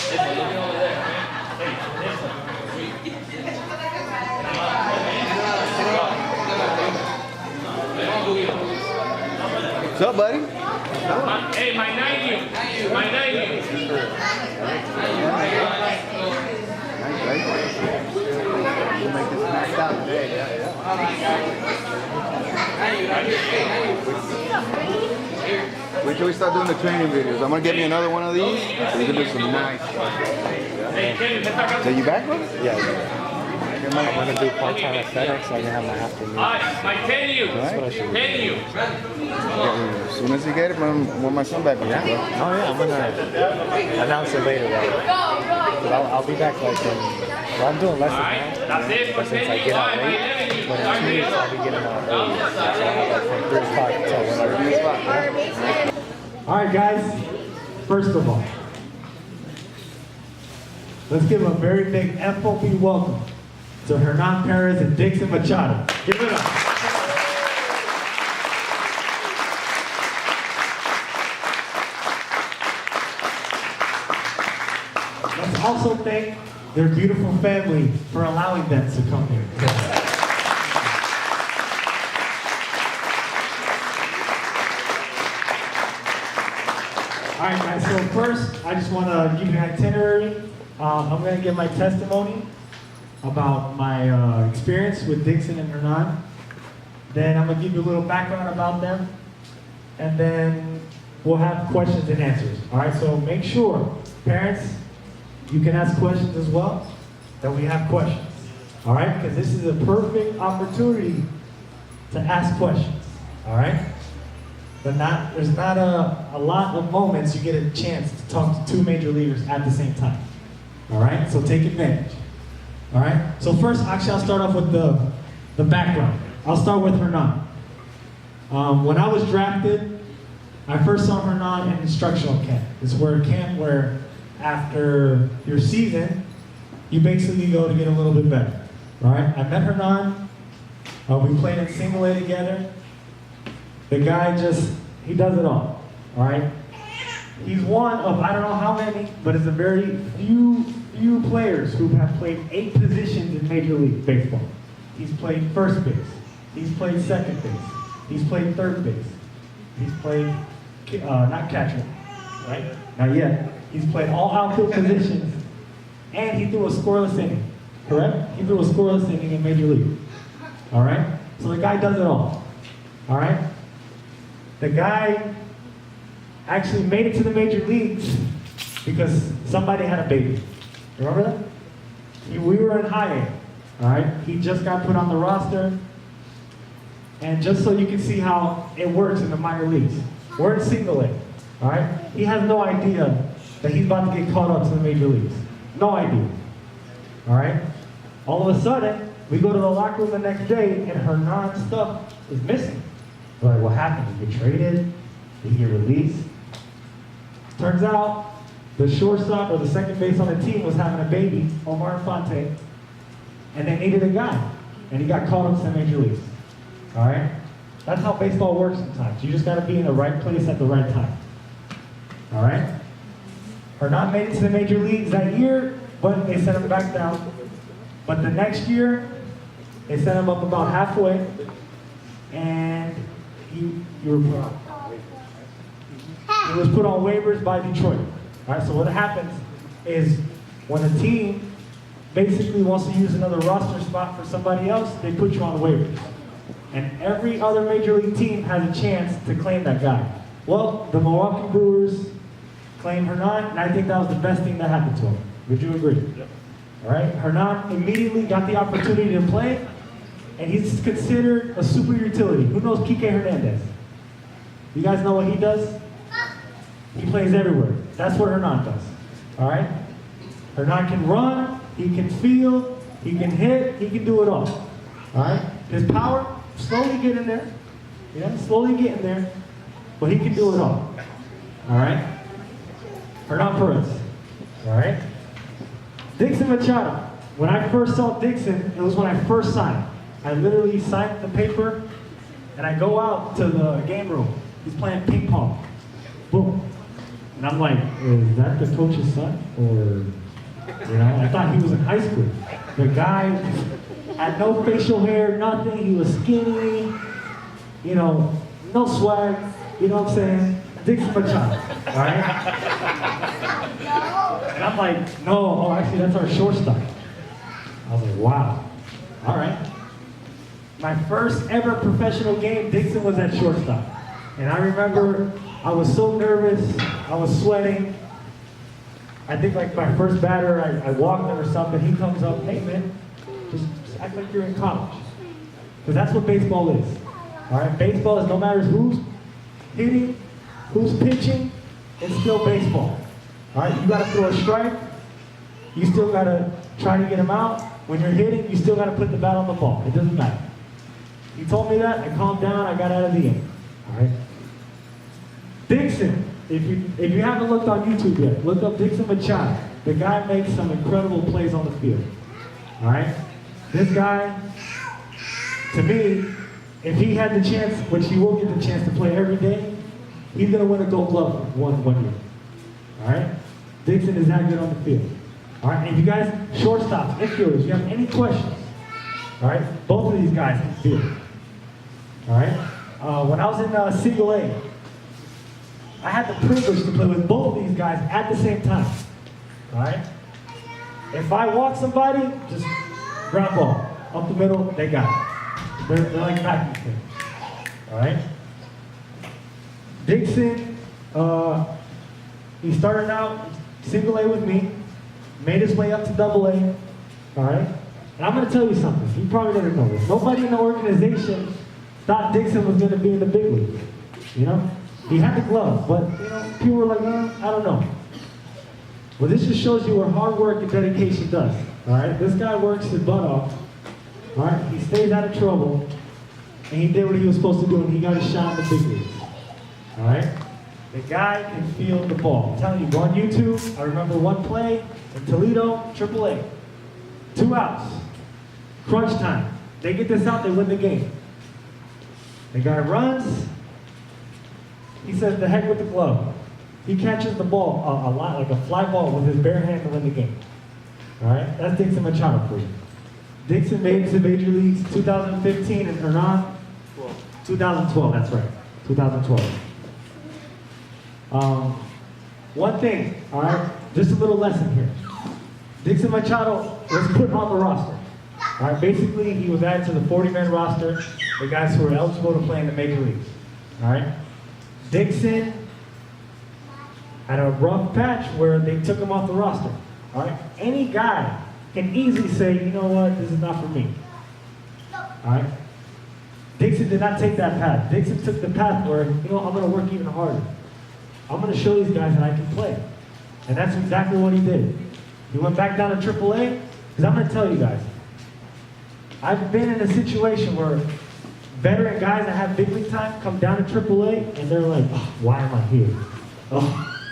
What's up, buddy? Hey, my 90. My 90. We'll make this maxed out today. Wait till we start doing the training videos. I'm gonna get me another one of these so we can do some nice stuff. So you back, bro? Yeah. I'm gonna do part-time at FedEx so I can have my afternoon. My 10 you. All right. 10 you. As soon as you get it, man, I want my son back with you, bro. Oh yeah, I'm gonna announce it later, right? I'll be back like in, well, I'm doing lessons now. That's it for Since I 10 get you. out late, but in 2 weeks I'll be getting out early. So I'll have like from 3 o'clock until whenever. All right, guys. First of all, let's give a very big FOB welcome to Hernan Perez and Dixon Machado. Give it up. Let's also thank their beautiful family for allowing them to come here. All right, guys, so first, I just want to give you an itinerary. I'm going to give my testimony about my experience with Dixon and Hernan. Then I'm going to give you a little background about them. And then we'll have questions and answers. All right, so make sure, parents, you can ask questions as well, that we have questions. All right, because this is a perfect opportunity to ask questions. All right? But there's not a lot of moments you get a chance to talk to two major leaguers at the same time. All right, so take advantage. All right, so first, actually, I'll start off with the background. I'll start with Hernan. When I was drafted, I first saw Hernan in instructional camp. It's where a camp where after your season, you basically go to get a little bit better. All right, I met Hernan. We played in single A together. The guy he does it all. All right. He's one of, I don't know how many, but it's a very few players who have played 8 positions in Major League Baseball. He's played first base. He's played second base. He's played third base. He's played, not catcher, right? Not yet. He's played all outfield positions, and he threw a scoreless inning, correct? He threw a scoreless inning in Major League. All right? So the guy does it all. All right? The guy actually made it to the major leagues because somebody had a baby. Remember that? We were in high A, all right? He just got put on the roster. And just so you can see how it works in the minor leagues, we're in single A, all right? He has no idea that he's about to get caught up to the major leagues. No idea, all right? All of a sudden, we go to the locker room the next day and Hernan's stuff is missing. We're like, what happened? Did he get traded? Did he get released? Turns out, the shortstop or the second base on the team was having a baby, Omar Infante, and they needed a guy. And he got called up to the major leagues. All right? That's how baseball works sometimes. You just got to be in the right place at the right time. All right? Hernan made it to the major leagues that year, but they sent him back down. But the next year, they sent him up about halfway, and he was put on waivers by Detroit. All right, so what happens is when a team basically wants to use another roster spot for somebody else, they put you on waivers. And every other major league team has a chance to claim that guy. Well, the Milwaukee Brewers claimed Hernan, and I think that was the best thing that happened to him. Would you agree? Yep. All right, Hernan immediately got the opportunity to play, and he's considered a super utility. Who knows Kike Hernandez? You guys know what he does? He plays everywhere. That's what Hernan does. All right? Hernan can run, he can field, he can hit, he can do it all. All right? His power, slowly getting there. Slowly getting there. But he can do it all. All right? Hernan Perez. All right? Dixon Machado. When I first saw Dixon, it was when I first signed. I literally signed the paper, and I go out to the game room. He's playing ping pong. Boom. And I'm like, is that the coach's son? Or, you know, I thought he was in high school. The guy had no facial hair, nothing. He was skinny, you know, no swag. You know what I'm saying? Dixon Machado, all right? And I'm like, no, actually that's our shortstop. I was like, wow, all right. My first ever professional game, Dixon was at shortstop. And I remember I was so nervous, I was sweating. I think like my first batter, I walked him or something, he comes up, hey man, just act like you're in college. Because that's what baseball is. All right, baseball is no matter who's hitting, who's pitching, it's still baseball. All right, you gotta throw a strike, you still gotta try to get him out. When you're hitting, you still gotta put the bat on the ball. It doesn't matter. He told me that, I calmed down, I got out of the game. All right. Dixon, if you haven't looked on YouTube yet, look up Dixon Machado. The guy makes some incredible plays on the field. All right. This guy, to me, if he had the chance, which he will get the chance to play every day, he's gonna win a Gold Glove one year. All right. Dixon is that good on the field. All right. And if you guys, shortstops, infielders, you have any questions? All right. Both of these guys can field. All right. When I was in Single A, I had the privilege to play with both of these guys at the same time. All right. If I walk somebody, just ground ball up the middle, they got it. They're like vacuum cleaners. All right. Dixon, he started out Single A with me, made his way up to Double A. All right. And I'm going to tell you something. You probably never know this. Nobody in the organization thought Dixon was going to be in the big league. You know, he had the glove, but you know, people were like, I don't know. Well, this just shows you what hard work and dedication does. All right, this guy works his butt off. All right, he stays out of trouble, and he did what he was supposed to do, and he got a shot in the big leagues. All right, the guy can field the ball. I'm telling you, go on YouTube. I remember one play in Toledo, AAA, 2 outs, crunch time. They get this out, they win the game. The guy runs. He says, "The heck with the glove." He catches the ball a lot, like a fly ball, with his bare hand to win the game. All right, that's Dixon Machado for you. Dixon made it to Major Leagues 2015 and Hernan 2012. That's right, 2012. One thing, all right, just a little lesson here. Dixon Machado was put on the roster. All right, basically, he was added to the 40-man roster, the guys who were eligible to play in the major leagues. All right, Dixon had a rough patch where they took him off the roster. All right, any guy can easily say, you know what, this is not for me. All right, Dixon did not take that path. Dixon took the path where, you know, I'm going to work even harder. I'm going to show these guys that I can play, and that's exactly what he did. He went back down to AAA, because I'm going to tell you guys, I've been in a situation where veteran guys that have big league time come down to AAA, and they're like, oh, why am I here? Oh,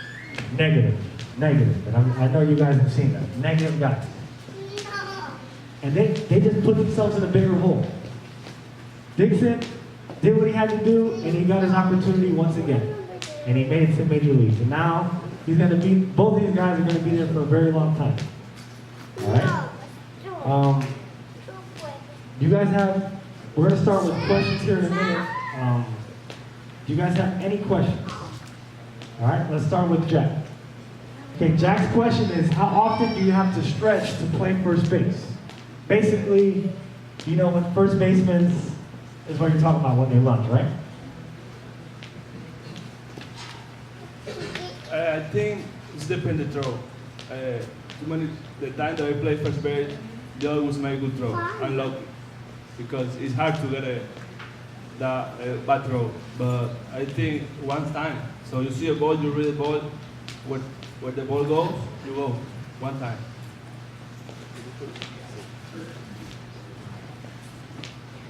negative. And I know you guys have seen that. Negative guys. And they just put themselves in a bigger hole. Dixon did what he had to do, and he got his opportunity once again. And he made it to Major Leagues. And now, he's going to be, both of these guys are going to be there for a very long time. All right? You guys have, we're going to start with questions here in a minute. Do you guys have any questions? All right, let's start with Jack. Okay, Jack's question is, how often do you have to stretch to play first base? Basically, you know, when first basemen is what you're talking about when they lunge, right? I think it's depends the throw. The time that I play first base, they always make good throw. I'm lucky because it's hard to get a bad throw. But I think one time, so you see a ball, you read the ball, where the ball goes, you go one time.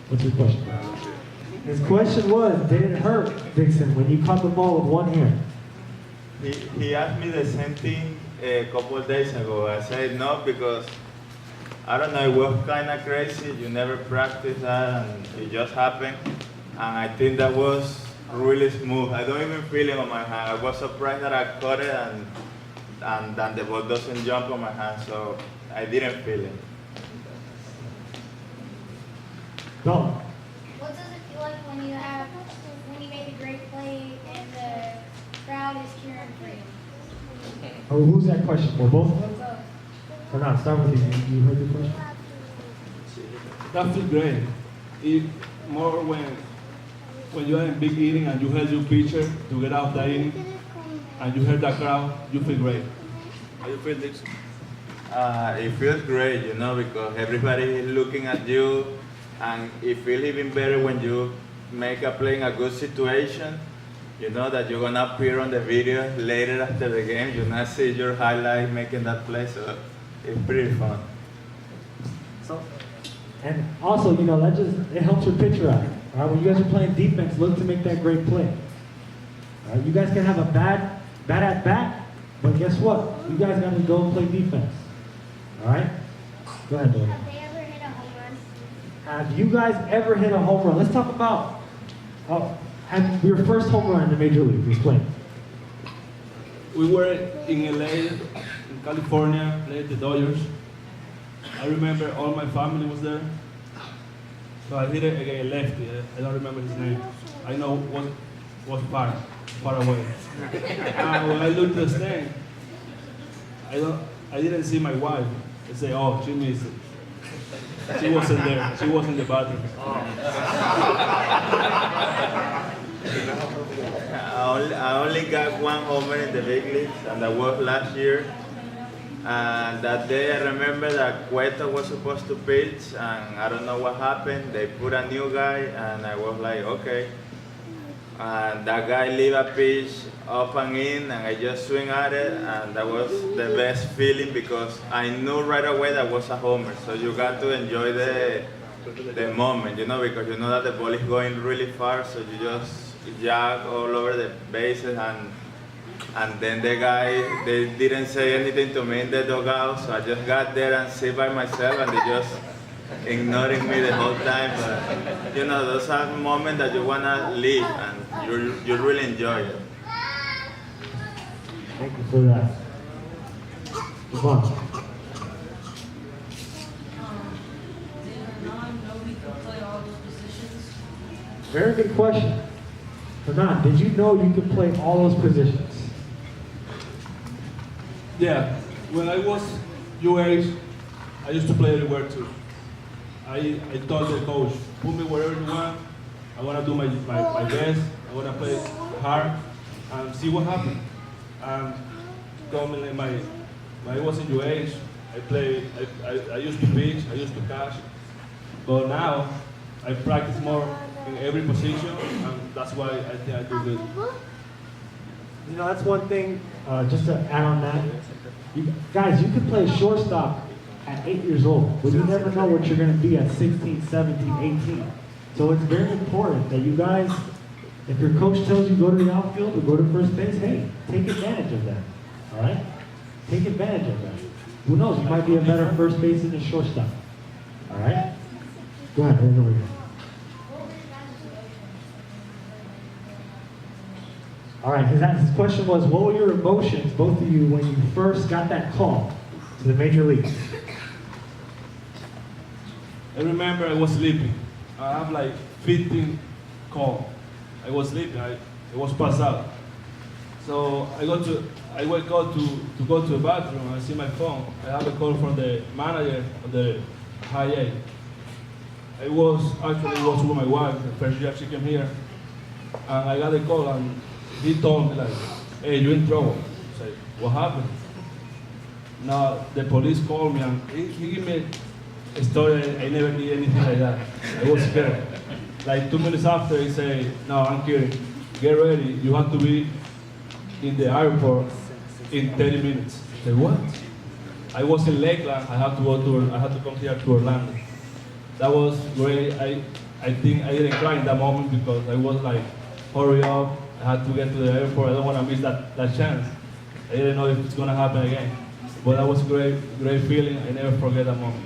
What's your question? His question was, did it hurt, Dixon, when you caught the ball with one hand? He asked me the same thing a couple of days ago. I said no because, I don't know, it was kind of crazy. You never practice that and it just happened. And I think that was really smooth. I don't even feel it on my hand. I was surprised that I caught it and then the ball doesn't jump on my hand, so I didn't feel it. Go. What does it feel like when you make a great play and the crowd is cheering for you? Oh, who's that question for? Both of them? So, Or not? Start with you. You heard the question? That feels great. More when you are in big inning and you help your pitcher to get out of the inning and you hear that crowd, you feel great. How you feel, Dixon? It feels great, you know, because everybody is looking at you, and it feels even better when you make a play in a good situation. You know that you're gonna appear on the video later after the game. You're gonna see your highlight making that play, so it's pretty fun. So, and also, you know, it helps your pitcher out. All right, when you guys are playing defense, look to make that great play. All right, you guys can have a bad at bat, but guess what? You guys got to go and play defense. All right, go ahead, Billy. have they ever hit a home run? Have you guys ever hit a home run? Let's talk about your first home run in the major league. Explain. We were in LA, in California, played the Dodgers. I remember all my family was there. So I hit it against lefty. I don't remember his name. I know was far away. And when I looked at the stand, I didn't see my wife. I say, oh, she missed it. She wasn't there. She was in the bathroom. I only got one homer in the big leagues, and that was last year. And that day I remember that Cueto was supposed to pitch, and I don't know what happened. They put a new guy, and I was like, okay. And that guy leave a pitch up and in, and I just swing at it, and that was the best feeling because I knew right away that was a homer. So you got to enjoy the moment, you know, because you know that the ball is going really far, so you just jog all over the bases, and then the guy, they didn't say anything to me in the dugout, so I just got there and sit by myself, and they just ignoring me the whole time. But you know, those are moments that you wanna live, and you really enjoy it. Thank you for that. Come on. Did Hernan know he could play all those positions? Very good question. Hernan, did you know you could play all those positions? Yeah, when I was your age, I used to play everywhere too. I told the coach, put me wherever you want. I want to do my best. I want to play hard and see what happens. And coming in when I was in your age, I used to pitch, I used to catch. But now, I practice more in every position, and that's why I think I do good. You know, that's one thing, just to add on that. Guys, you can play shortstop at 8 years old, but you never know what you're going to be at 16, 17, 18. So it's very important that you guys, if your coach tells you go to the outfield or go to first base, hey, take advantage of that. All right? Take advantage of that. Who knows? You might be a better first baseman than shortstop. All right? Go ahead, right over here. All right, his question was, what were your emotions, both of you, when you first got that call to the major leagues? I remember I was sleeping. I have like 15 calls. I was sleeping. I was passed out. So I wake up to go to the bathroom. I see my phone. I have a call from the manager of the high A. It was with my wife. The first year she came here, and I got a call, and he told me like, "Hey, you're in trouble." I said, "What happened?" Now the police called me, and he gave me a story. I never did anything like that. I was scared. Like 2 minutes after, he said, "No, I'm kidding. Get ready. You have to be in the airport in 30 minutes." I said, "What?" I was in Lakeland. I had to come here to Orlando. That was great. I think I didn't cry in that moment because I was like, hurry up. I had to get to the airport. I don't want to miss that chance. I didn't know if it's going to happen again. But that was a great feeling. I never forget that moment.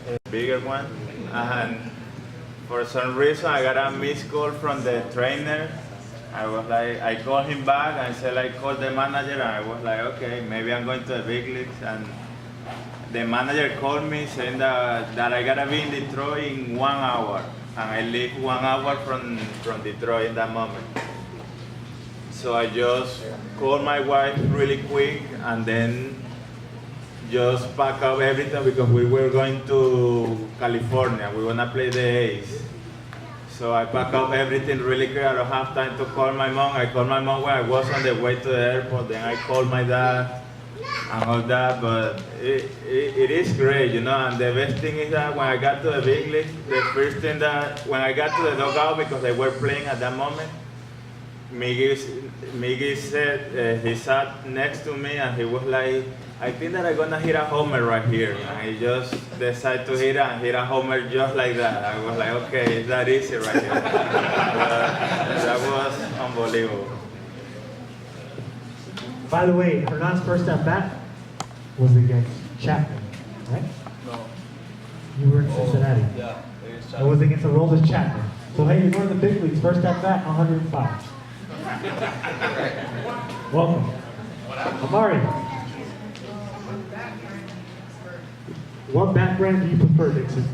A bigger one, and for some reason, I got a missed call from the trainer. I was like, I called him back and said, I called the manager, and I was like, okay, maybe I'm going to the big leagues. And the manager called me saying that I gotta be in Detroit in 1 hour. And I live 1 hour from Detroit in that moment. So I just called my wife really quick and then just pack up everything because we were going to California. We wanna play the A's. So I pack up everything really quick. I don't have time to call my mom. I called my mom when I was on the way to the airport. Then I called my dad and all that. But it is great, you know. And the best thing is that when I got to the big league, the first thing that when I got to the dugout because they were playing at that moment, Miggy said he sat next to me and he was like, I think that I'm gonna hit a homer right here. And he just decided to hit a homer just like that. I was like, okay, it's that easy right here. That was unbelievable. By the way, Hernan's first at bat was against Chapman, right? No. You were in Cincinnati. Yeah. It was against the Rollers Chapman. So hey, you're going to the big leagues. First at bat, 105. Welcome. Amari. What bat brand do you prefer, Dixon?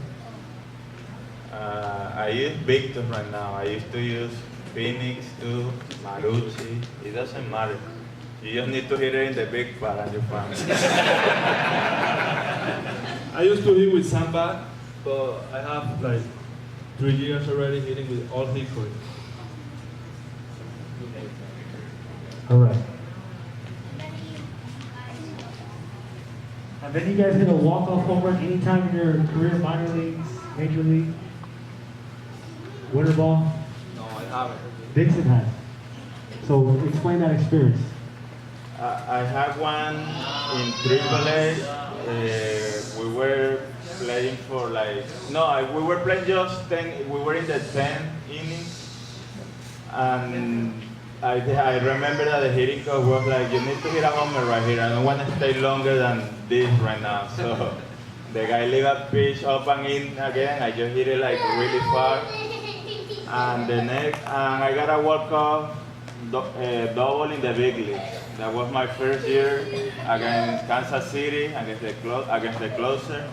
I use Victor right now. I used to use Phoenix too, Marucci. It doesn't matter. You just need to hit it in the big part and you're fine. I used to hit with sandbag, but I have like 3 years already hitting with all hickory. All right. Have any of you guys hit a walk-off home run anytime in your career, minor leagues, major league? Winter ball? No, I haven't. Dixon has. So explain that experience. I had one in AAA. We were playing for like, we were playing just 10, we were in the 10th inning. And I remember that the hitting coach was like, you need to hit a homer right here. I don't want to stay longer than this right now. So the guy leave a pitch up and in again. I just hit it like really far. And I got a walk-off double in the big league. That was my first year against Kansas City, against the closer.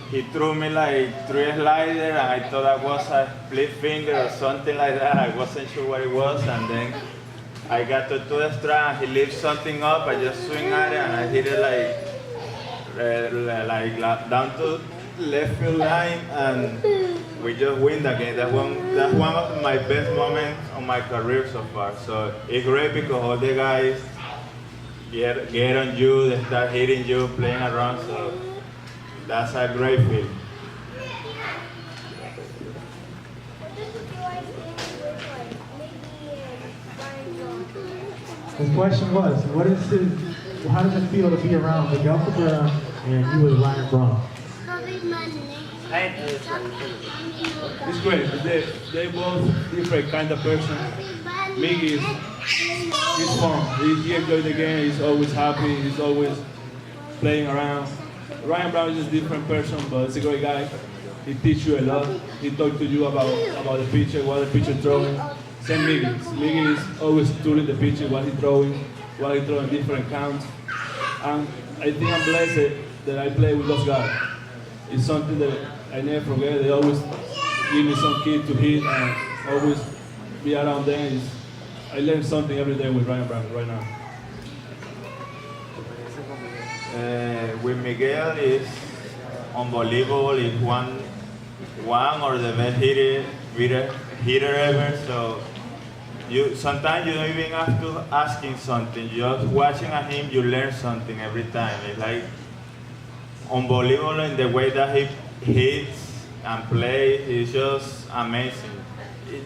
He threw me like 3 sliders, and I thought that was a split finger or something like that. I wasn't sure what it was, and then I got to 2 extra, and he lifts something up. I just swing at it, and I hit it like down to left field line, and we just win the game. That's one of my best moments of my career so far. So it's great because all the guys get on you, they start hitting you, playing around. So that's a great feeling. His question was, how does it feel to be around Miguel Cabrera and you with Ryan Braun? It's great. They're both different kind of person. Miggy he's fun. He enjoys the game. He's always happy. He's always playing around. Ryan Braun is a different person, but he's a great guy. He teaches you a lot. He talks to you about the pitcher, what the pitcher throwing. Same Miggy. Miggy is always tuning the pitcher, what he's throwing different counts. And I think I'm blessed that I play with those guys. It's something that I never forget. They always give me some kid to hit and always be around them. I learn something every day with Ryan Braun right now. With Miguel is unbelievable. He's one or the best hitter ever. So sometimes you don't even have to ask him something. Just watching at him, you learn something every time. It's like unbelievable in the way that he hits and plays. He's just amazing.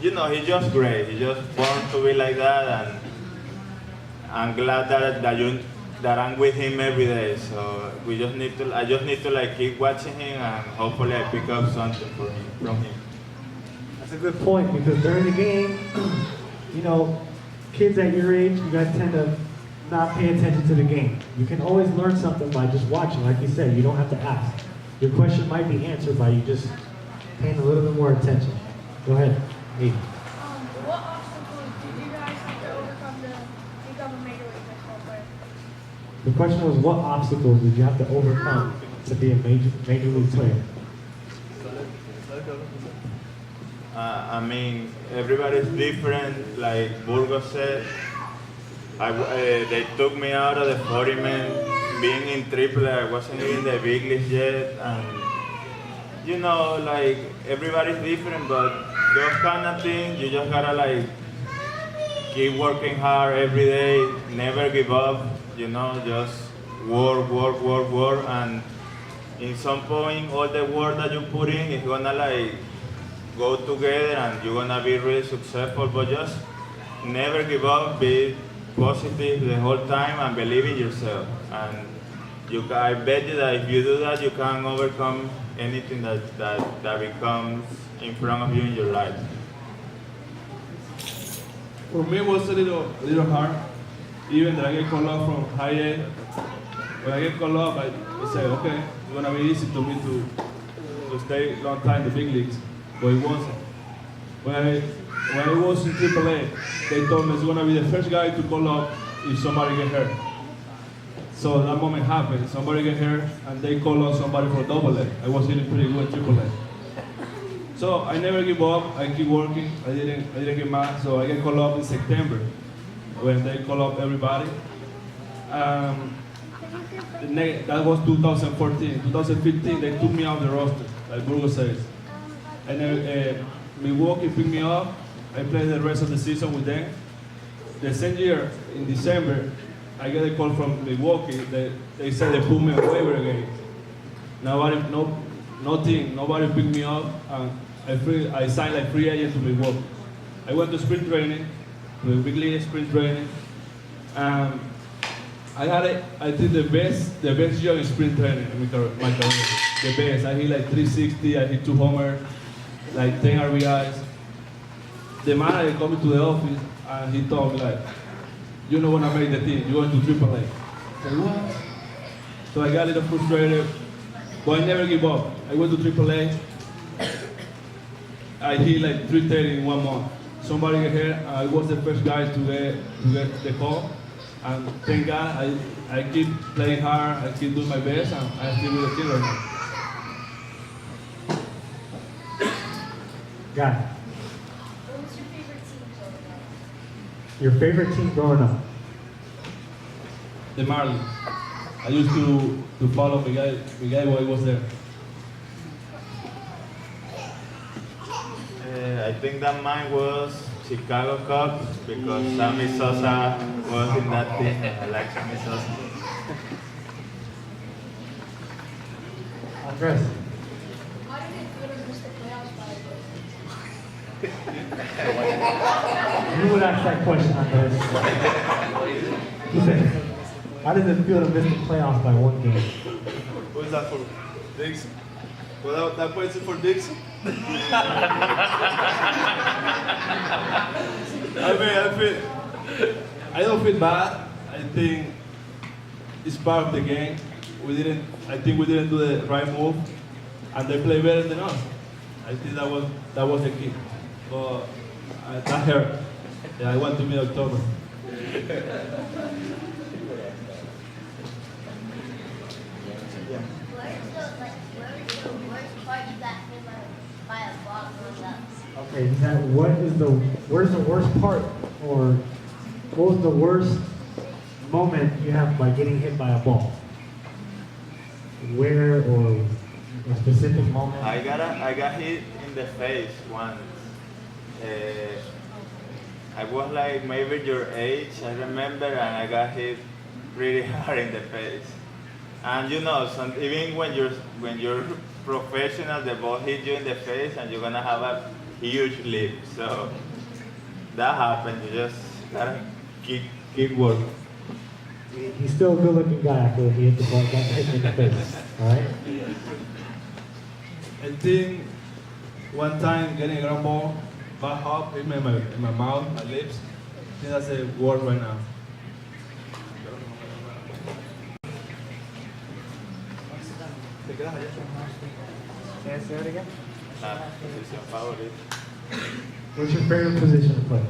You know, he's just great. He's just born to be like that, and I'm glad that I'm with him every day. So I just need to like keep watching him, and hopefully I pick up something from him. That's a good point, because during the game, you know, kids at your age, you guys tend to not pay attention to the game. You can always learn something by just watching. Like you said, you don't have to ask. Your question might be answered by you just paying a little bit more attention. Go ahead, Lee. What obstacles did you guys have to overcome to become a Major League Baseball player? The question was, what obstacles did you have to overcome to be a major league player? I mean, everybody's different. Like Burgos said, they took me out of the 40-man. Being in AAA, I wasn't even in the big leagues yet, and you know, like everybody's different, but those kind of things, you just gotta like keep working hard every day, never give up. You know, just work, and in some point, all the work that you put in is gonna like go together, and you're gonna be really successful. But just never give up, be positive the whole time, and believe in yourself. And I bet you that if you do that, you can overcome anything that becomes in front of you in your life. For me, it was a little hard. Even that I get called up from high A. When I get called up, I say, okay, it's gonna be easy to me to stay a long time in the big leagues, but it wasn't. When I was in AAA, they told me it's gonna be the first guy to call up if somebody get hurt. So that moment happened. Somebody get hurt, and they called up somebody for AA. I was hitting pretty good in AAA. So I never give up. I keep working. I didn't get mad. So I get called up in September when they call up everybody. That was 2014. 2015, they took me off the roster, like Burgos says. And then Milwaukee picked me up. I played the rest of the season with them. The same year, in December, I get a call from Milwaukee. They said they put me on waiver again. Nobody picked me up. I signed like free agent to Milwaukee. I went to spring training, to big league spring training. I did the best year in spring training in my career. The best. I hit like 360. I hit 2 homers, like 10 RBIs. The manager called me to the office and he told me like, "You don't want to make the team. You're going to AAA." I said, "What?" So I got a little frustrated, but I never give up. I went to AAA. I hit like 330 in 1 month. Somebody get here. I was the first guy to get the call, and thank God I keep playing hard. I keep doing my best, and I'm still with the team right now. Got it. What was your favorite team growing up? Your favorite team growing up? The Marlins. I used to follow Miguel while he was there. I think that mine was Chicago Cubs because Sammy Sosa was in that team. I like Sammy Sosa. Andres. How did it feel to miss the playoffs by You would ask that question, Andres. He said, how does it feel to miss the playoffs by 1 game? What is that for? Dixon. Well, that question for Dixon? I don't feel bad. I think it's part of the game. I think we didn't do the right move, and they play better than us. I think that was the key. But that hurt. Yeah, I went to mid-October. Okay, where's the worst part, or what was the worst moment you have by getting hit by a ball? Where, or a specific moment? I got hit in the face once. I was like maybe your age, I remember, and I got hit really hard in the face. And you know, even when you're professional, the ball hit you in the face, and you're gonna have a huge leap. So that happened. You just gotta keep working. He's still a good-looking guy after he hit the ball, got hit in the face. All right. I think one time getting a ground ball back up in my mouth, my lips. I think that's a word right now. Can I say it again? La posición favorita. What's your favorite position to play?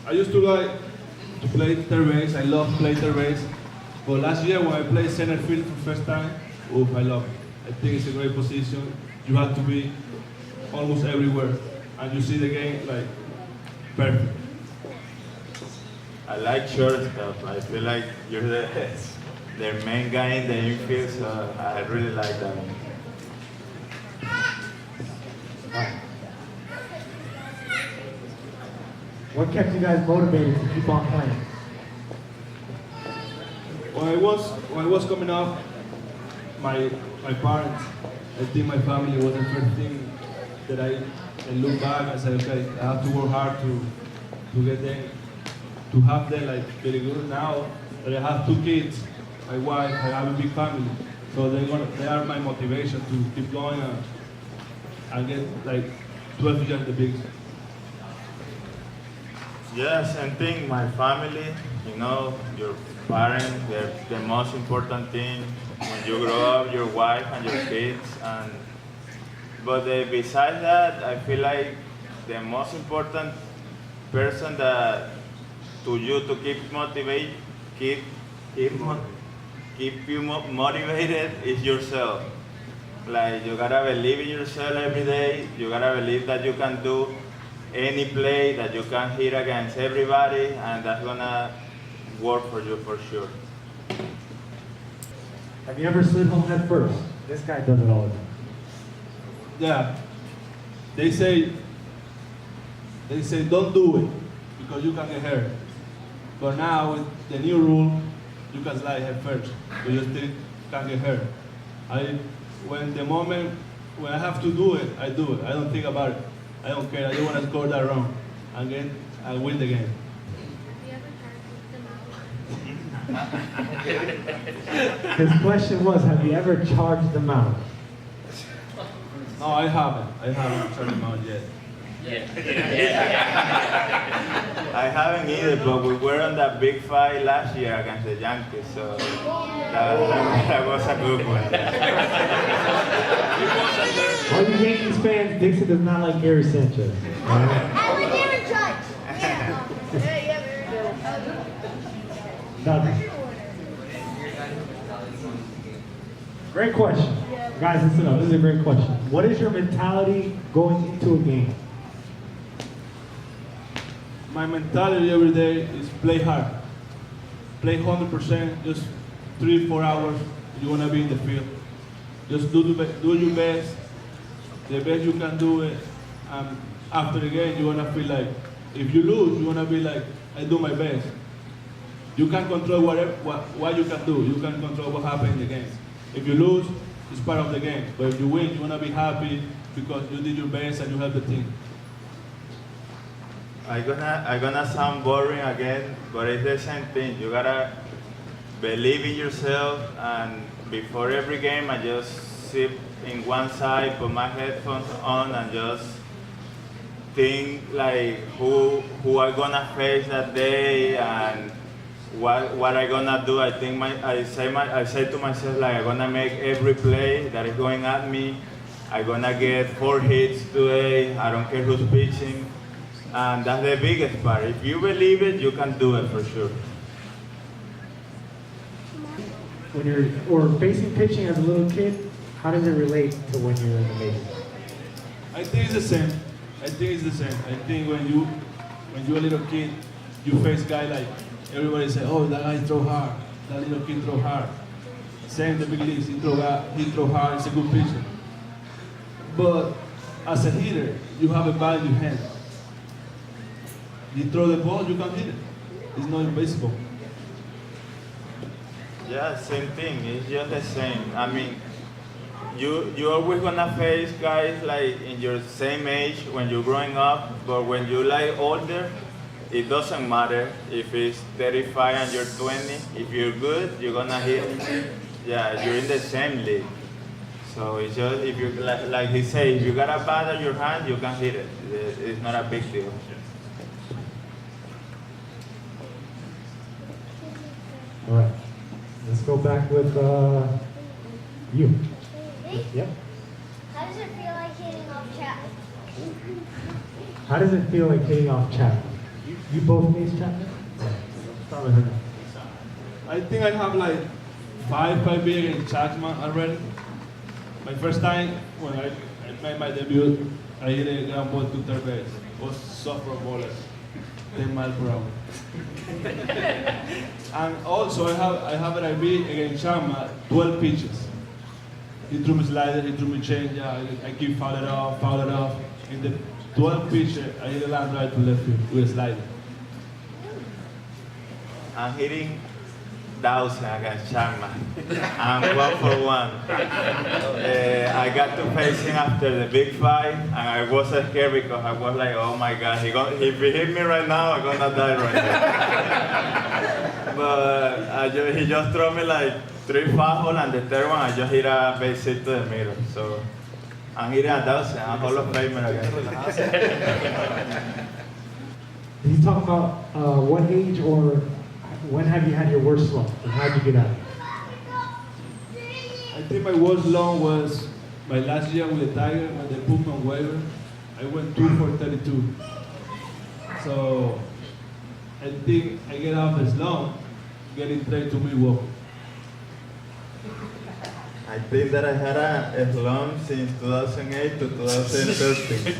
I used to like to play third base. I love playing third base. But last year when I played center field for the first time, I love it. I think it's a great position. You have to be almost everywhere, and you see the game like perfect. I like shortstop. I feel like you're the main guy in the infield, so I really like that one. What kept you guys motivated to keep on playing? When I was coming up, my parents, I think my family was the first thing that I look back and say, okay, I have to work hard to get them, to have them like very good. Now that I have 2 kids, my wife, I have a big family, so they are my motivation to keep going and get like 12 years the biggest. Yeah, same thing. My family, you know, your parents, they're the most important thing when you grow up, your wife and your kids. But besides that, I feel like the most important person that to you to keep you motivated is yourself. Like you gotta believe in yourself every day. You gotta believe that you can do any play, that you can hit against everybody, and that's gonna work for you for sure. Have you ever slid home head first? This guy does it all the time. Yeah, they say don't do it because you can get hurt. But now with the new rule, you can slide head first, but you still can get hurt. When I have to do it, I do it. I don't think about it. I don't care. I just want to score that run, and then I win the game. His question was, have you ever charged them out? No, I haven't. I haven't turned them out yet. I haven't either, but we were on that big fight last year against the Yankees, so that was a good one. All you Yankees fans, Dixon does not like Gary Sanchez. I would never judge. Nothing. Great question. Guys, listen up. This is a great question. What is your mentality going into a game? My mentality every day is play hard. Play 100%, just 3-4 hours, you want to be in the field. Just do your best, the best you can do it. After the game, you want to feel like, if you lose, you want to be like, I do my best. You can't control what you can do. You can control what happens in the game. If you lose, it's part of the game. But if you win, you want to be happy because you did your best and you helped the team. I'm gonna sound boring again, but it's the same thing. You gotta believe in yourself, and before every game, I just sit in one side, put my headphones on, and just think like who I gonna face that day and what I gonna do. I think I say to myself like I'm gonna make every play that is going at me. I'm gonna get 4 hits today. I don't care who's pitching. And that's the biggest part. If you believe it, you can do it for sure. When you're facing pitching as a little kid, how does it relate to when you're in the majors? I think it's the same. I think when you're a little kid, you face guy like everybody say, oh, that guy throw hard. That little kid throw hard. Same in the big leagues, he throw hard. It's a good pitcher. But as a hitter, you have a ball in your hand. You throw the ball, you can hit it. It's not in baseball. Yeah, same thing. It's just the same. I mean, you always gonna face guys like in your same age when you're growing up, but when you're like older, it doesn't matter if it's 35 and you're 20. If you're good, you're gonna hit. Yeah, you're in the same league. So it's just if you like he said, if you got a bat in your hand, you can hit it. It's not a big deal. All right, let's go back with you. Yep. How does it feel like hitting off Chapman? How does it feel like hitting off Chapman? You both faced Chapman? Start with Hernan. I think I have like 5 beer against Chapman already. My first time when I made my debut, I hit a ground ball to third base. It was softball bowler, 10 miles per hour. And also I have an IB against Chapman, 12 pitches. He threw me slider, he threw me change, I keep foul it off. In the 12 pitches, I hit a line right to left field with a slider. I'm hitting 1,000 against Chapman. I'm 1 for 1. I got to face him after the big fight, and I was scared because I was like, oh my God, if he hit me right now, I'm gonna die right now. But he just threw me like 3 fastballs, and the third one I just hit a base hit to the middle. So I'm hitting 1,000. I'm Hall of Famer against him. Did you talk about what age or when have you had your worst slump and how did you get out of it? I think my worst long was my last year with the Tiger when they put me on waiver. I went 2 for 32. So I think I get out of slump, getting traded to Milwaukee. I think that I had a slump since 2008 to 2013.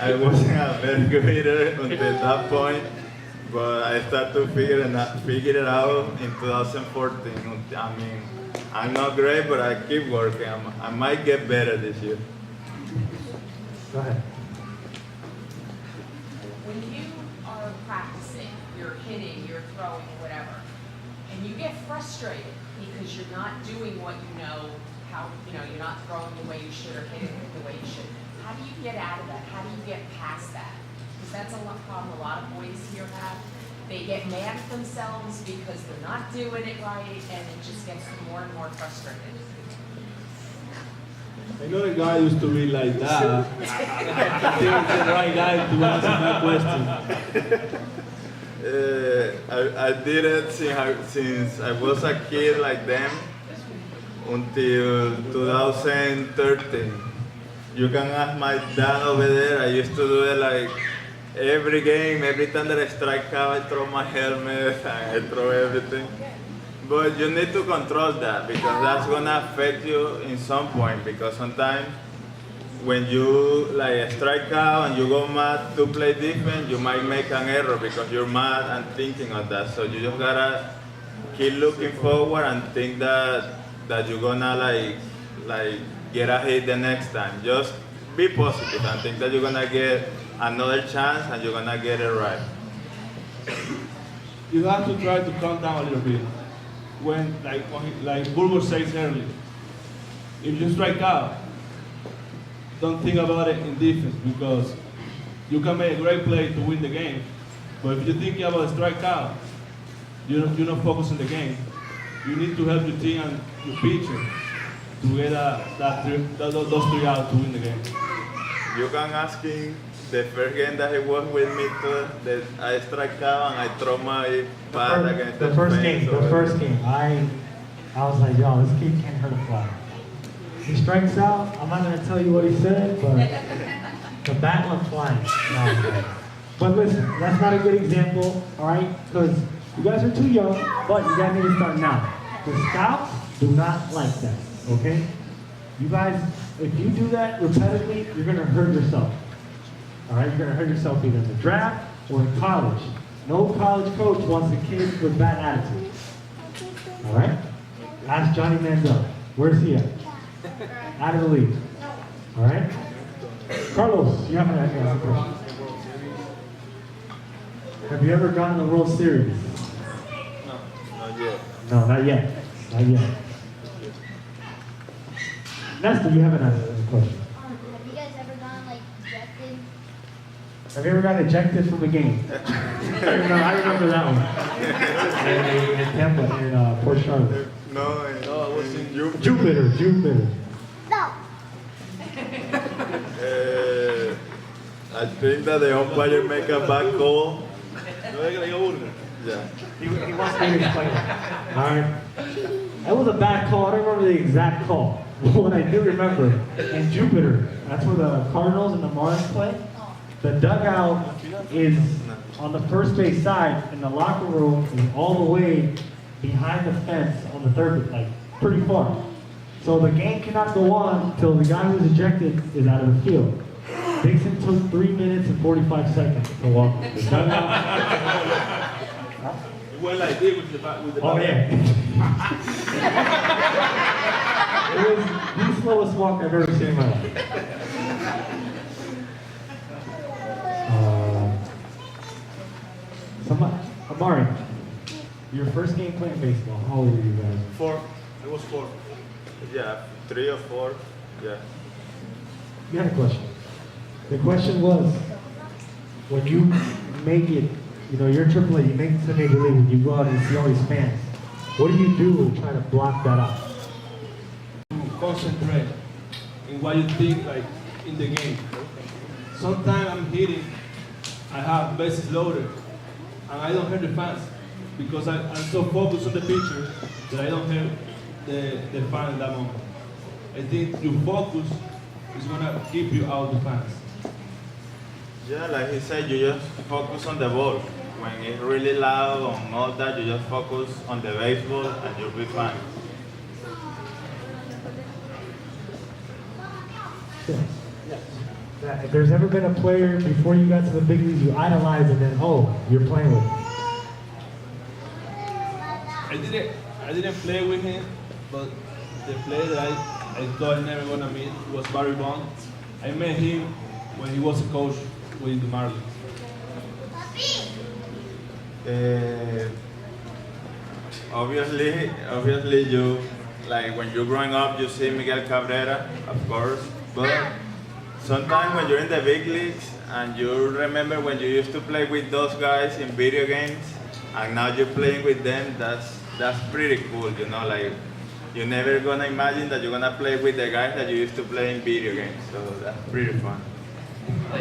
I wasn't a very good hitter until that point, but I started to figure it out in 2014. I mean, I'm not great, but I keep working. I might get better this year. Go ahead. When you are practicing, you're hitting, you're throwing, whatever, and you get frustrated because you're not doing what you know, you're not throwing the way you should or hitting the way you should. How do you get out of that? How do you get past that? Because that's a problem a lot of boys here have. They get mad at themselves because they're not doing it right, and it just gets them more and more frustrated. I know the guy used to be like that. I think it's the right guy to answer that question. I did it since I was a kid like them until 2013. You can ask my dad over there. I used to do it like every game. Every time that I strike out, I throw my helmet and I throw everything. But you need to control that because that's gonna affect you in some point. Because sometimes when you like strike out and you go mad to play defense, you might make an error because you're mad and thinking of that. So you just gotta keep looking forward and think that you're gonna like get a hit the next time. Just be positive and think that you're gonna get another chance and you're gonna get it right. You have to try to calm down a little bit. When Bulbo says earlier, if you strike out, don't think about it in defense because you can make a great play to win the game. But if you're thinking about a strikeout, you're not focused on the game. You need to help your team and your pitcher to get those 3 outs to win the game. You can ask him the first game that he was with me that I strike out and I throw my pad against the first game. I was like, yo, this kid can't hurt a fly. He strikes out. I'm not gonna tell you what he said, but the bat went flying. No, but listen, that's not a good example, all right? Because you guys are too young, but you guys need to start now. The scouts do not like that, okay? You guys, if you do that repetitively, you're gonna hurt yourself. All right, you're gonna hurt yourself either in the draft or in college. No college coach wants a kid with bad attitude. All right? Ask Johnny Manziel. Where's he at? Out of the league. All right? Carlos, you have a question. Have you ever gone to the World Series? No, not yet. No, not yet. Not yet. Nestor, you haven't asked a question. Have you guys ever gone like ejected? Have you ever got ejected from the game? I remember that one. In Tampa, in Port Charlotte. No, it was in Jupiter. No. I think that the umpire make a bad call. Yeah. He wants me to explain it. All right. That was a bad call. I don't remember the exact call. But what I do remember, in Jupiter, that's where the Cardinals and the Marlins play. The dugout is on the first base side, and the locker room is all the way behind the fence on the third, like pretty far. So the game cannot go on until the guy who's ejected is out of the field. Dixon took 3 minutes and 45 seconds to walk the dugout. It went like this with the back. Oh yeah. It was the slowest walk I've ever seen in my life. Amari, your first game playing baseball, how old were you guys? 4. It was 4. Yeah, 3 or 4. Yeah. You had a question. The question was, when you make it, you know, you're AAA, you make it to the Major League, and you go out and see all these fans, what do you do to try to block that out? Concentrate in what you think, like in the game. Sometimes I'm hitting, I have bases loaded, and I don't hear the fans because I'm so focused on the pitcher that I don't hear the fan at that moment. I think your focus is gonna keep you out of the fans. Yeah, like he said, you just focus on the ball. When it's really loud and all that, you just focus on the baseball and you'll be fine. Yeah, if there's ever been a player before you got to the big leagues you idolize and then, oh, you're playing with him. I didn't play with him, but the player that I thought I never gonna meet was Barry Bonds. I met him when he was a coach with the Marlins. Obviously you, like when you're growing up, you see Miguel Cabrera, of course, but sometimes when you're in the big leagues and you remember when you used to play with those guys in video games and now you're playing with them, that's pretty cool, you know, like you're never gonna imagine that you're gonna play with the guys that you used to play in video games, so that's pretty fun.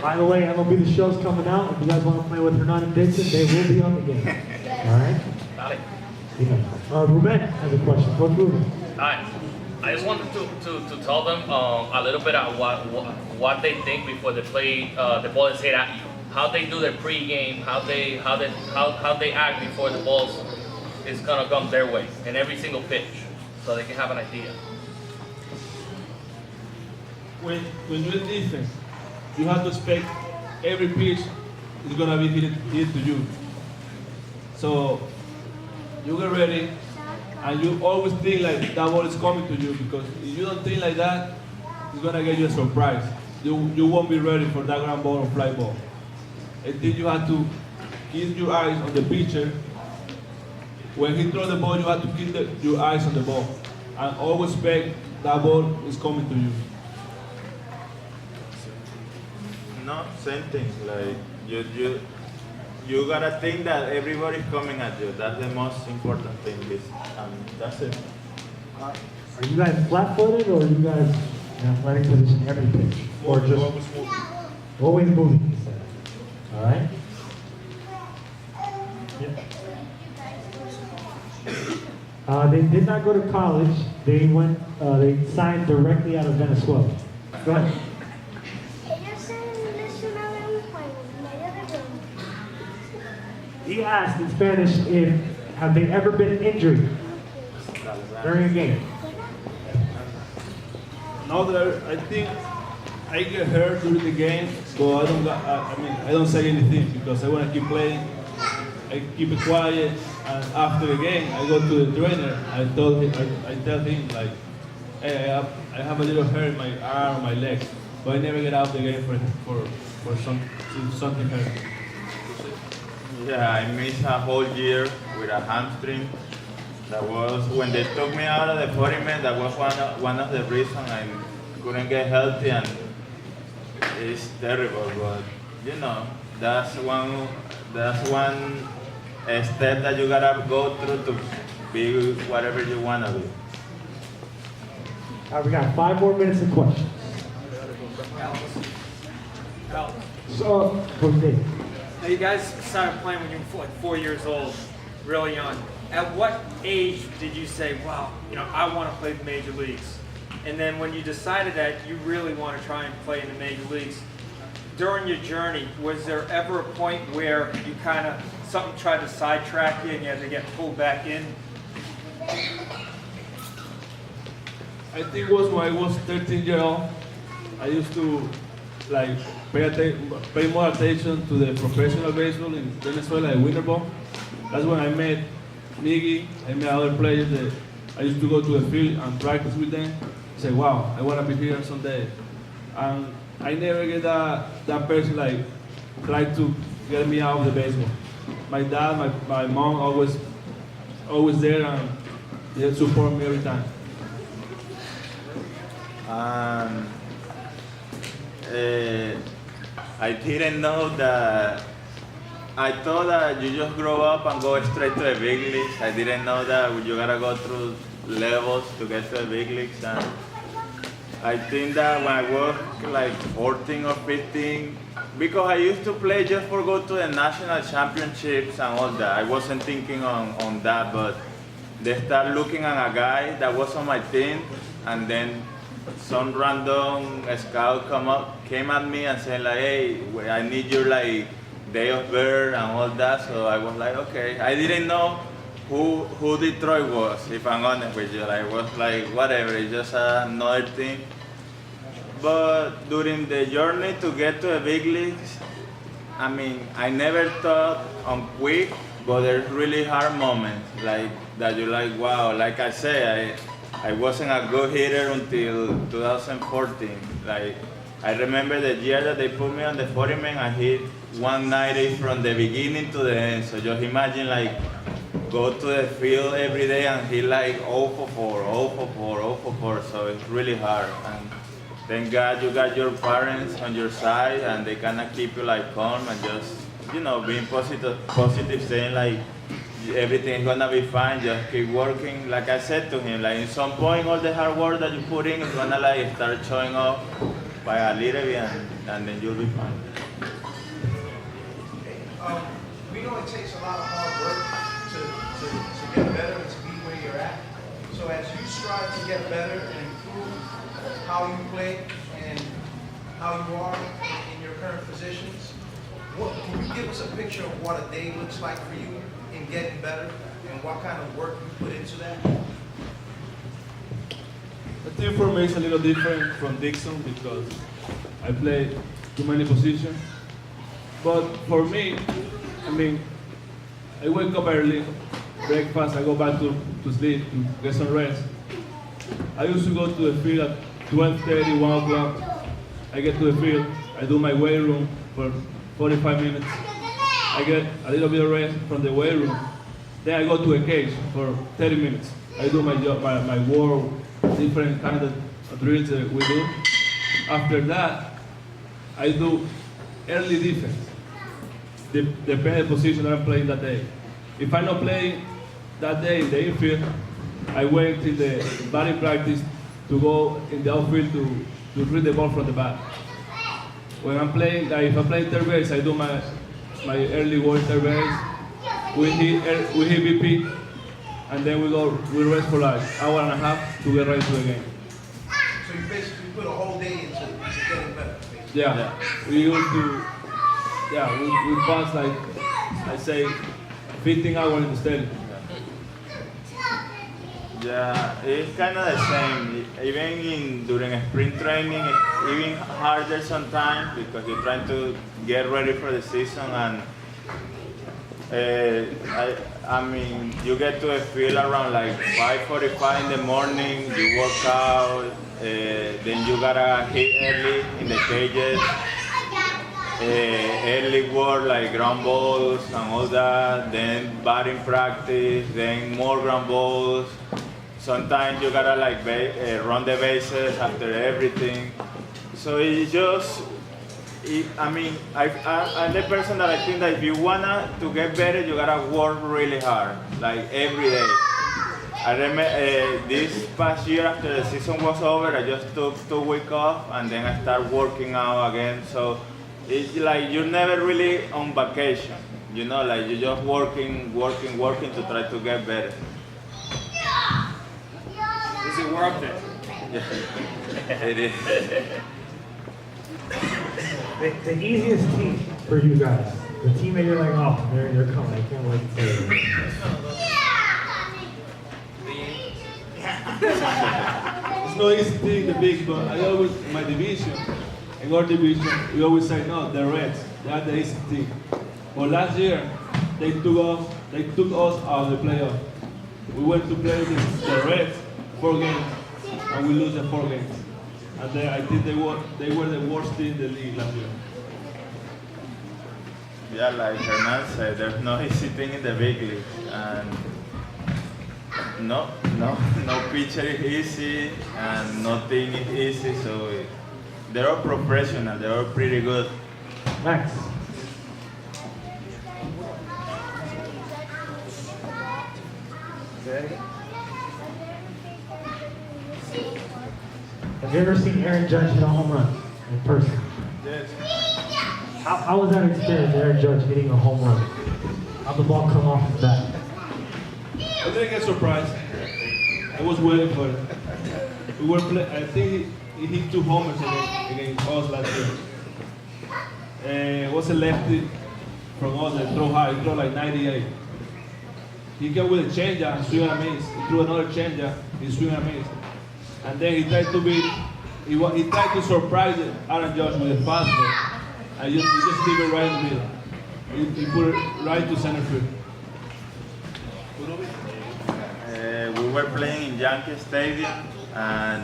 By the way, MLB The Show's coming out. If you guys want to play with Hernan and Dixon, they will be on the game. All right? Yeah. Ruben has a question. What's Ruben? I just wanted to tell them a little bit of what they think before they play the ball is hit at you. How they do their pregame, how they act before the ball is gonna come their way in every single pitch, so they can have an idea. When you're in defense, you have to expect every pitch is gonna be hit to you. So you get ready, and you always think like that ball is coming to you, because if you don't think like that, it's gonna get you a surprise. You won't be ready for that ground ball or fly ball. And then you have to keep your eyes on the pitcher. When he throws the ball, you have to keep your eyes on the ball, and always expect that ball is coming to you. No, same thing. Like you gotta think that everybody's coming at you. That's the most important thing. That's it. Are you guys flat-footed, or are you guys in athletic position every pitch, or just always moving? You said. All right. Yeah. They did not go to college. They went. They signed directly out of Venezuela. Go ahead. He asked in Spanish if have they ever been injured during a game. Now that I think I get hurt during the game, so I don't say anything because I want to keep playing. I keep it quiet, and after the game, I go to the trainer. I tell him like, hey, I have a little hurt in my arm, my legs, but I never get out of the game for something hurt. Yeah, I missed a whole year with a hamstring. That was when they took me out of the 40-man. That was one of the reasons I couldn't get healthy, and it's terrible. But you know, that's one step that you gotta go through to be whatever you wanna be. All right, we got 5 more minutes of questions. Alex. So, okay. Now you guys started playing when you were like 4 years old. really young. At what age did you say, wow, I want to play the major leagues? And then when you decided that you really want to try and play in the major leagues, during your journey, was there ever a point where you something tried to sidetrack you and you had to get pulled back in? I think it was when I was 13 years old. I used to pay more attention to the professional baseball in Venezuela, the winter ball. That's when I met Miggy, I met other players that I used to go to the field and practice with them. Say, wow, I want to be here someday. And I never get that person try to get me out of the baseball. My dad, my mom always there, and they support me every time. I didn't know that. I thought that you just grow up and go straight to the big leagues. I didn't know that you gotta go through levels to get to the big leagues. And I think that when I was 14 or 15, because I used to play just for go to the national championships and all that. I wasn't thinking on that, but they start looking at a guy that was on my team, and then some random scout came at me and said hey, I need your day of birth and all that. So I was okay. I didn't know who Detroit was, if I'm honest with you. I was whatever, it's just another thing. But during the journey to get to the big leagues, I never thought on quick, but there's really hard moments that you're wow. Like I say, I wasn't a good hitter until 2014. I remember the year that they put me on the 40-man, I hit 190 from the beginning to the end. So just imagine go to the field every day and hit 0 for 4, 0 for 4, 0 for 4. So it's really hard. And thank God you got your parents on your side and they keep you calm and just, being positive, saying everything is gonna be fine, just keep working. Like I said to him, in some point all the hard work that you put in is gonna start showing up by a little bit and then you'll be fine. We know it takes a lot of hard work to get better and to be where you're at. So as you strive to get better and improve how you play and how you are in your current positions, can you give us a picture of what a day looks like for you in getting better and what kind of work you put into that? I think for me it's a little different from Dixon because I play too many positions. But for me, I wake up early, breakfast, I go back to sleep to get some rest. I used to go to the field at 12:30, 1 o'clock. I get to the field, I do my weight room for 45 minutes. I get a little bit of rest from the weight room. Then I go to a cage for 30 minutes. I do my job, my work, different kind of drills that we do. After that, I do early defense. Depending on the position that I'm playing that day. If I'm not playing that day in the infield, I wait till the batting practice to go in the outfield to read the ball from the bat. When I'm playing, if I'm playing third base, I do my early work third base. We hit BP, and then we rest for hour and a half to get ready to the game. So you basically put a whole day into getting better. Basically. Yeah, we used to. Yeah, we pass I say 15 hours in the stadium. Yeah, it's kind of the same. Even during spring training, it's even harder sometimes because you're trying to get ready for the season. And you get to a field around 5:45 in the morning. You work out, then you gotta hit early in the cages. Early work ground balls and all that, then batting practice, then more ground balls. Sometimes you gotta run the bases after everything. So it's just, I'm the person that I think that if you wanna to get better, you gotta work really hard, every day. I remember this past year after the season was over, I just took 2 weeks off and then I started working out again. So it's you're never really on vacation. you know, like you're just working to try to get better. Is it worth it? Yeah, it is. The easiest team for you guys, the team that you're like, oh, they're coming, I can't wait to see them. It's no easy thing, the big, but I always, in my division, in our division, we always say, no, the Reds, they are the easy team. But last year, they took us out of the playoff. We went to play the Reds 4 games, and we lose the 4 games. And then I think they were the worst team in the league last year. Yeah, like Hernan said, there's no easy thing in the big league, and no pitcher is easy, and nothing is easy. So they're all professional. They're all pretty good. Max. Have you ever seen Aaron Judge hit a home run in person? Yes. How was that experience, Aaron Judge hitting a home run? How'd the ball come off his bat? I didn't get surprised. I was waiting for it. We were I think he hit 2 homers against us last year. It was a lefty from us that throw high. He threw like 98. He came with a changeup and swing and miss. He threw another changeup, he swing and miss. And then he tried to surprise Aaron Judge with a fastball. And he just leave it right in the middle. He put it right to center field. We were playing in Yankee Stadium, and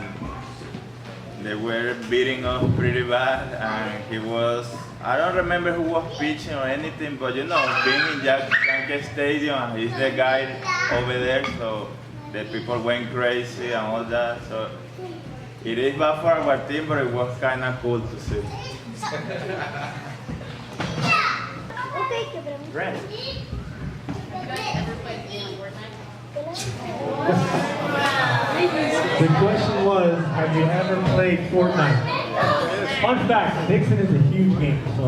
they were beating us pretty bad, and I don't remember who was pitching or anything, but you know, being in Yankee Stadium, he's the guy over there, so the people went crazy and all that. So it is bad for our team, but it was kind of cool to see. Grant. The question was, have you ever played Fortnite? Fun fact, Dixon is a huge game, so.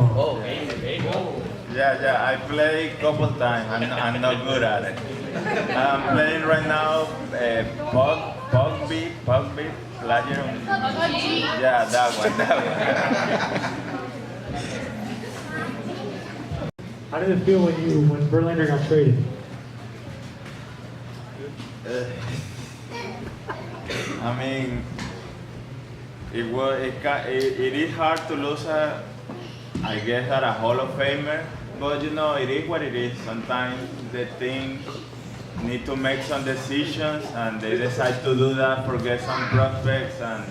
Yeah, I play a couple times. I'm not good at it. I'm playing right now PUBG, Player. Yeah, that one. How did it feel when Verlander got traded? I mean, it is hard to lose a Hall of Famer, but you know, it is what it is. Sometimes the team need to make some decisions, and they decide to do that, forget some prospects, and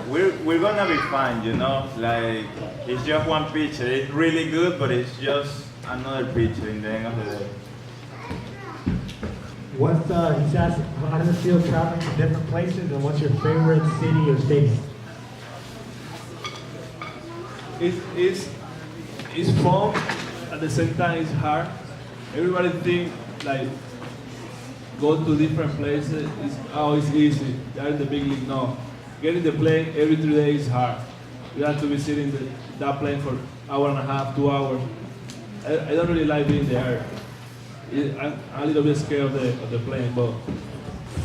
we're gonna be fine, you know. Like, it's just one pitcher. It's really good, but it's just another pitcher in the end of the day. He says, how does it feel traveling to different places, and what's your favorite city or stadium? It's fun, at the same time it's hard. Everybody think like go to different places it's easy. They're in the big league. No, getting the plane every 3 days is hard. You have to be sitting that plane for 1.5 to 2 hours. I don't really like being there. I'm a little bit scared of the plane, but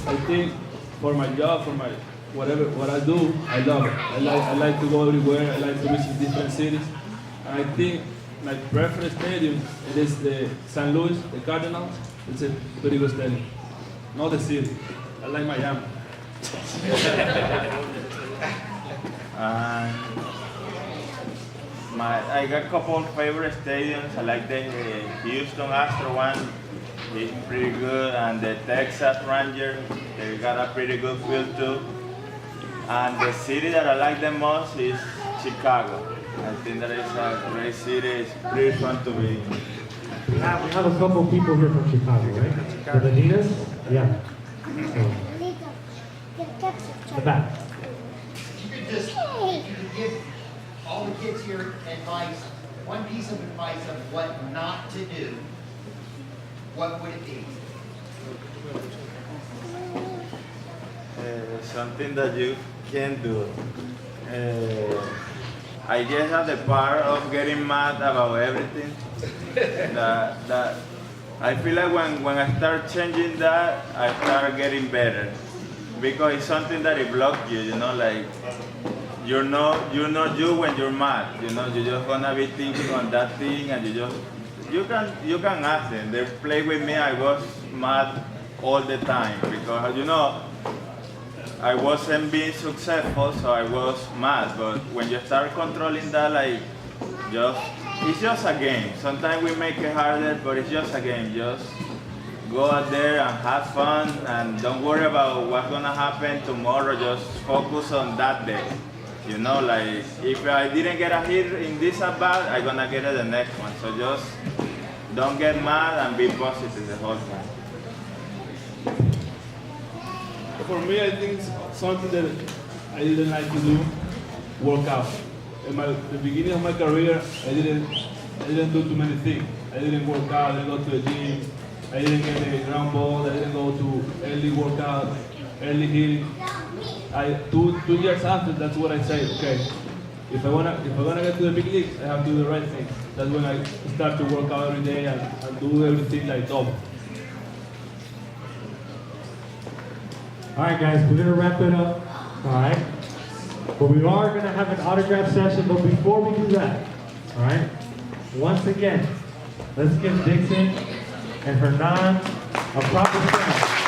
I think for my job, for my what I do, I love it. I like to go everywhere. I like to visit different cities. And I think my preferred stadium it is the St. Louis, the Cardinals. It's a pretty good stadium. Not the city. I like Miami. I got a couple of favorite stadiums. I like the Houston Astro one. It's pretty good, and the Texas Rangers. They got a pretty good field too. And the city that I like the most is Chicago. I think that is a great city. It's pretty fun to be in. We have a couple of people here from Chicago, right? The Medinas? Yeah. The back. You could give all the kids here advice, one piece of advice of what not to do, what would it be? Something that you can do. I guess have the power of getting mad about everything. That I feel like when I start changing that, I start getting better. Because it's something that it blocks you, you know, like you're not you when you're mad, you know, you're just gonna be thinking on that thing and you can ask them. They play with me, I was mad all the time because, you know, I wasn't being successful, so I was mad. But when you start controlling that, like, it's just a game. Sometimes we make it harder, but it's just a game. Just go out there and have fun, and don't worry about what's gonna happen tomorrow. Just focus on that day. You know, like, if I didn't get a hit in this at bat, I'm gonna get it the next one. So just don't get mad and be positive the whole time. For me, I think something that I didn't like to do, work out. In the beginning of my career, I didn't do too many things. I didn't work out, I didn't go to the gym, I didn't get a ground ball, I didn't go to early workout, early hitting. 2 years after, that's what I say, okay, if I wanna get to the big leagues, I have to do the right thing. That's when I start to work out every day and do everything like double. All right, guys, we're gonna wrap it up. All right, but we are gonna have an autograph session. But before we do that, all right, once again, let's give Dixon and Hernan a proper round.